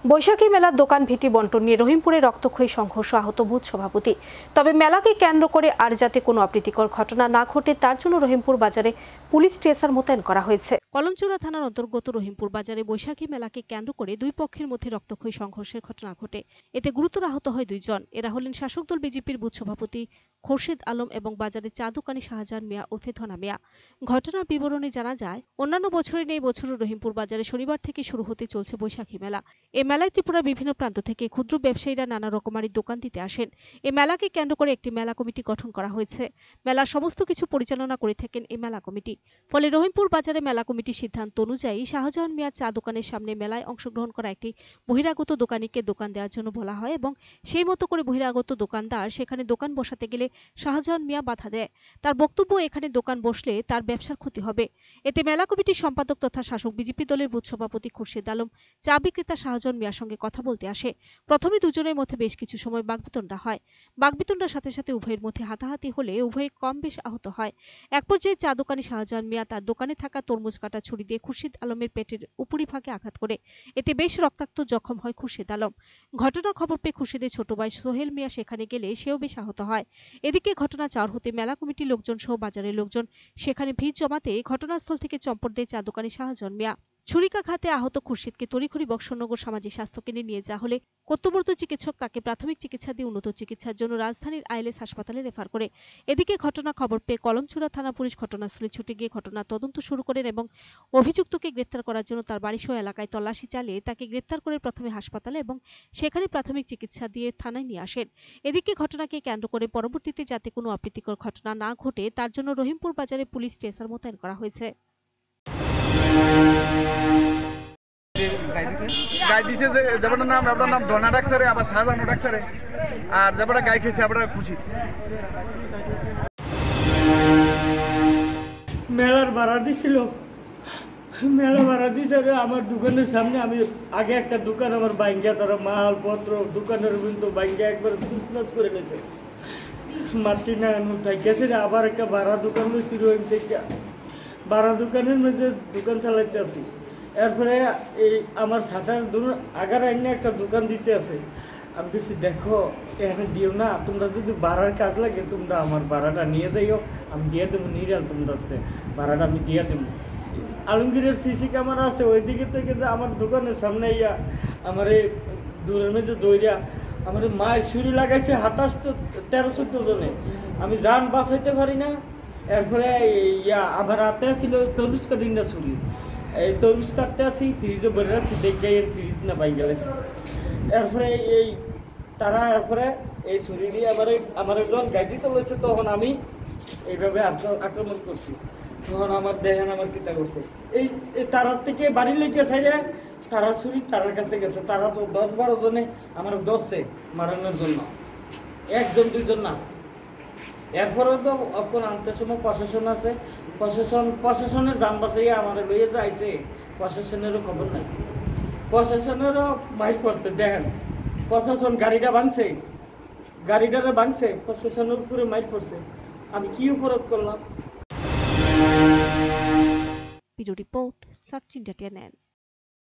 বৈশাখী মেলার দোকান ভিটি বন্টন নিয়ে রহিমপুরে রক্তক্ষয়ী সংঘর্ষ, আহত বুথ সভাপতি। তবে মেলাকে কেন্দ্র করে আর যাতে কোনো অপ্রীতিকর ঘটনা না ঘটে তার জন্য রহিমপুর বাজারে পুলিশ ট্রেসার মোতায়েন করা হয়েছে। কলমচুরা থানার অন্তর্গত রহিমপুর বাজারে বৈশাখী মেলাকে কেন্দ্র করে দুই পক্ষের মধ্যে রক্তক্ষয়ী সংঘর্ষের ঘটনা ঘটে। এতে গুরুতর আহত হয় দুইজন। এরা হলেন শাসক দল বিজেপির বুথ সভাপতি খোরশেদ আলম এবং বাজারের চা দোকানি শাহজাহান মিয়া ওরফে ধনা মিয়া। ঘটনার বিবরণে জানা যায়, অন্যান্য বছরে নেই বছরও রহিমপুর বাজারে শনিবার থেকে শুরু হতে চলছে বৈশাখী মেলা। এই মেলায় ত্রিপুরার বিভিন্ন প্রান্ত থেকে ক্ষুদ্র ব্যবসায়ীরা নানা রকমারি দোকান দিতে আসেন। এই মেলাকে কেন্দ্র করে একটি মেলা কমিটি গঠন করা হয়েছে। মেলার সমস্ত কিছু পরিচালনা করে থাকেন এই মেলা কমিটি। ফলে রহিমপুর বাজারে মেলা কমিটির সিদ্ধান্ত অনুযায়ী শাহজাহান মিয়া চা দোকানের সামনে মেলায় অংশগ্রহণ করা একটি বহিরাগত দোকানিকে দোকান দেওয়ার জন্য বলা হয় এবং সেই মতো করে বহিরাগত দোকানদার সেখানে দোকান বসাতে গেলে শাহজাহান মিয়া বাধা দেয়। তার বক্তব্য, এখানে দোকান বসলে তার ব্যবসার ক্ষতি হবে। এতে মেলা কমিটির সম্পাদক তথা শাসক বিজেপি দলের বুথ সভাপতি খোরশেদ আলম চা বিক্রেতা শাহজাহান মিয়ার সঙ্গে কথা বলতে আসে। প্রথমে দুজনের মধ্যে বেশ কিছু সময় বাকবিতণ্ডা হয়। বাকবিতণ্ডার সাথে সাথে উভয়ের মধ্যে হাতাহাতি হলে উভয়ে কম বেশ আহত হয়। এক পর্যায়ে চা দোকানি শাহজাহান মিয়া তার দোকানে থাকা তরমুজ কাটা ছুরি দিয়ে খুরশিদ আলমের পেটের উপরিভাগে আঘাত করে। এতে বেশ রক্তাক্ত জখম হয় খুরশিদ আলম। ঘটনার খবর পেয়ে খুরশিদের ছোট ভাই সোহেল মিয়া সেখানে গেলে সেও বেশ আহত হয়। এদিকে ঘটনা চার হতে মেলা কমিটির লোকজন সহ বাজারের লোকজন সেখানে ভিড় জমাতে ঘটনাস্থল থেকে চম্পট দেয় চা দোকানি শাহজাহান মিয়া। ছুরিকাঘাতে আহত খুরশিদকে তড়িঘড়ি বক্সনগর সামাজিক স্বাস্থ্য কেন্দ্রে নিয়ে যাওয়া হলে কর্তব্যরত চিকিৎসক তাকে প্রাথমিক চিকিৎসা দিয়ে উন্নত চিকিৎসার জন্য রাজধানীর আইএলএস হাসপাতালে রেফার করে। এদিকে ঘটনা খবর পেয়ে কলমচুরা থানা পুলিশ ঘটনাস্থলে ছুটে গিয়ে ঘটনার তদন্ত শুরু করেন এবং অভিযুক্তকে গ্রেফতার করার জন্য তার বাড়িসহ এলাকায় তল্লাশি চালিয়ে তাকে গ্রেফতার করে প্রথমে হাসপাতালে এবং সেখানে প্রাথমিক চিকিৎসা দিয়ে থানায় নিয়ে আসেন। এদিকে ঘটনাকে কেন্দ্র করে পরবর্তীতে যাতে কোনো অপ্রীতিকর ঘটনা না ঘটে তার জন্য রহিমপুর বাজারে পুলিশ ট্রেসার মোতায়েন করা হয়েছে। গাই দিছে যেমন নাম আপনার নাম ধনা ডাকসারে আবার শাহজাহান ডাকসারে আর যেটা গাই খেয়েছে আপনারা খুশি। মেলার ভাড়া দিছিল, মেলা ভাড়া দিছে আমার দোকানের সামনে। আমি আগে একটা দোকান আমার বাইঙ্গা, তারা মালপত্র দোকানের কিন্তু বাইঙ্গা একবার খুচনাচ করে নিয়েছে। মাটি না গেছে, আবার একটা ভাড়া দোকান শুরু হয়েছে। ভাড়া দোকানের মধ্যে দোকান চালাইতে আছি। এরপরে এই আমার সাটার ধরুন আগার আইনে একটা দোকান দিতে আছে। আমি বলছি, দেখো এখানে দিও না, তোমরা যদি ভাড়ার কাজ লাগে তোমরা আমার ভাড়াটা নিয়ে যাইও, আমি দিয়ে দেবো নিরাল, তোমরা ভাড়াটা আমি দিয়ে দেবো। আলমগীরের সিসি ক্যামেরা আছে ওই দিকে থেকে আমার দোকানের সামনে ইয়া আমার এই দূরের মধ্যে দৌড়িয়া আমার মায়ের ছুরি লাগাইছে 13-14 জনে। আমি যান বাঁচাইতে পারি না। এরপরে ইয়া আমার হাতে ছিল তরমুজ কাটিংটা ছুরি, এই তরমুজ কাটতে আসি ফ্রিজে ভরে রাখছি, দেখে এর ফ্রিজ না পাই গেছে। এরপরে এই তারা এরপরে এই ছুরি দিয়ে আমার যখন গাড়ি চলেছে তখন আমি এইভাবে আক্রমণ করছি। তখন আমার দেখেন আমার পিতা করছে এই তারার থেকে বাড়ি লেগে সাইডে তারা ছুরি তারার কাছে গেছে। তারা তো 10-12 জনে আমার ধরছে মারানোর জন্য, 1-2 জন না। এরপরেও তো এখন আনতে সময় প্রশাসন আছে, প্রশাসনের যান বাঁচাইয়া আমার লইয়ে যাইছে, প্রশাসনেরও খবর নাই। প্রশাসনেরও মাইর করছে। দেখেন প্রশাসন গাড়িটা ভাঙছে, গাড়িটারে ভাঙছে, প্রশাসনের উপরে মাইর করছে। আমি কি অপরাধ করলাম? Video report search India.